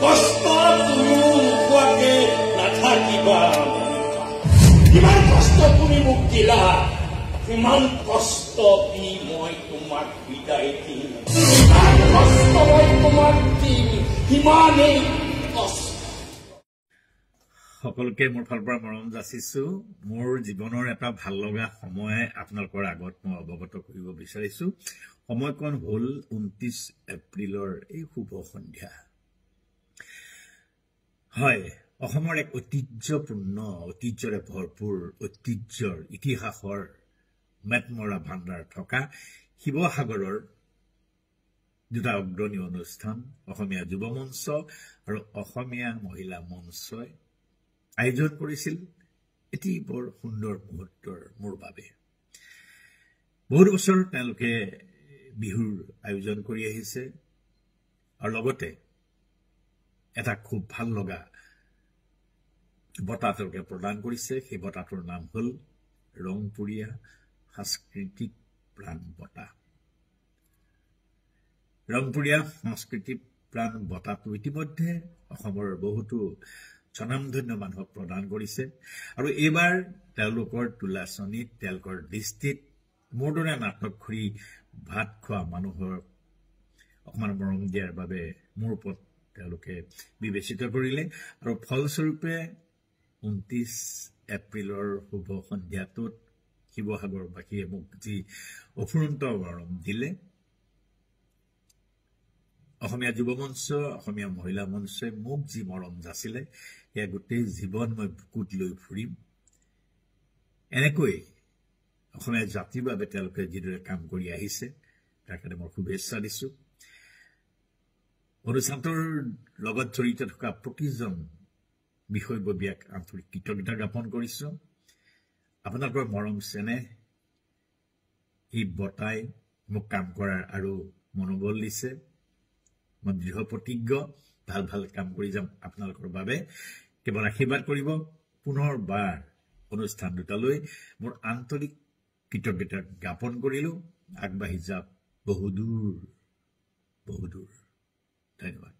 কষ্ট তুমিও নোপোৱাকে নাথাকিবা কিমান কষ্ট তুমি মোক দিলা কিমান কষ্ট দি মই তোমাক বিদায় দিম কিমান কষ্ট মই তোমাক দিম কিমানেই কষ্ট সকলোকে মোৰ ফালৰ পৰা মৰম যাচিছো মোৰ জীৱনৰ এটা ভাল লগা সময় আপোনালোকৰ আগত মই অৱগত কৰিব বিচাৰিছো সময়কণ হ'ল 29 এপ্ৰিলৰ এই শুভ সন্ধ্যা হয় অসমৰ এক ঐতিহ্যপূৰ্ণ ঐতিহ্যৰে ভৰপূৰ ঐতিহ্যৰ ইতিহাসৰ মেটমৰা ভাণ্ডাৰ থকা শিৱসাগৰৰ দুটা অগ্ৰণী অনুষ্ঠান অসমীয়া যুৱ মঞ্চ আৰু অসমীয়া মহিলা মঞ্চই আয়োজন কৰিছিল এটি বৰ সুন্দৰ মুহূৰ্তৰ মোৰ বাবে বহুত বছৰ তেওঁলোকে বিহুৰ আয়োজন কৰি আহিছে আৰু লগতে এটা খুব ভাল লগা বঁটা তেওঁলোকে প্ৰদান কৰিছে সেই বঁটাটোৰ নাম হ'ল ৰংপুৰীয়া সাংস্কৃতিক প্ৰাণ বঁটা ৰংপুৰীয়া সাংস্কৃতিক প্ৰাণ বঁটাটো ইতিমধ্যে অসমৰ বহুতো স্বনামধন্য মানুহক প্ৰদান কৰিছে আৰু এইবাৰ তেওঁলোকৰ তুলাচনীত তেওঁলোকৰ দৃষ্টিত মোৰ দৰে নাটকখৰি ভাত খোৱা মানুহৰ অকমান মৰম দিয়াৰ বাবে মোৰ ওপৰত তেওঁলোকে বিবেচিত কৰিলে আৰু ফলস্বৰূপে 29 এপ্ৰিলৰ শুভ সন্ধ্যাটোত শিৱসাগৰবাসীয়ে মোক যি অফুৰন্ত মৰম দিলে অসমীয়া যুৱ মঞ্চ অসমীয়া মহিলা মঞ্চই মোক যি মৰম যাচিলে সেয়া গোটেই জীৱন মই বুকুত লৈ ফুৰিম এনেকৈ অসমীয়া জাতিৰ বাবে তেওঁলোকে যিদৰে কাম কৰি আহিছে তাৰ কাৰণে মই শুভেচ্ছা দিছো অনুষ্ঠানটোৰ লগত জড়িত থকা প্ৰতিজন বিষয়ববীয়াক আন্তৰিক কৃতজ্ঞতা জ্ঞাপন কৰিছো আপোনালোকৰ মৰম চেনেহ এই বঁটাই মোক কাম কৰাৰ আৰু মনোবল দিছে মই দৃঢ় প্ৰতিজ্ঞ ভাল ভাল কাম কৰি যাম আপোনালোকৰ বাবে কেৱল আশীৰ্বাদ কৰিব পুনৰবাৰ অনুষ্ঠান দুটালৈ মোৰ আন্তৰিক কৃতজ্ঞতা জ্ঞাপন কৰিলো আগবাঢ়ি যাওক বহুদূৰ ধন্যবাদ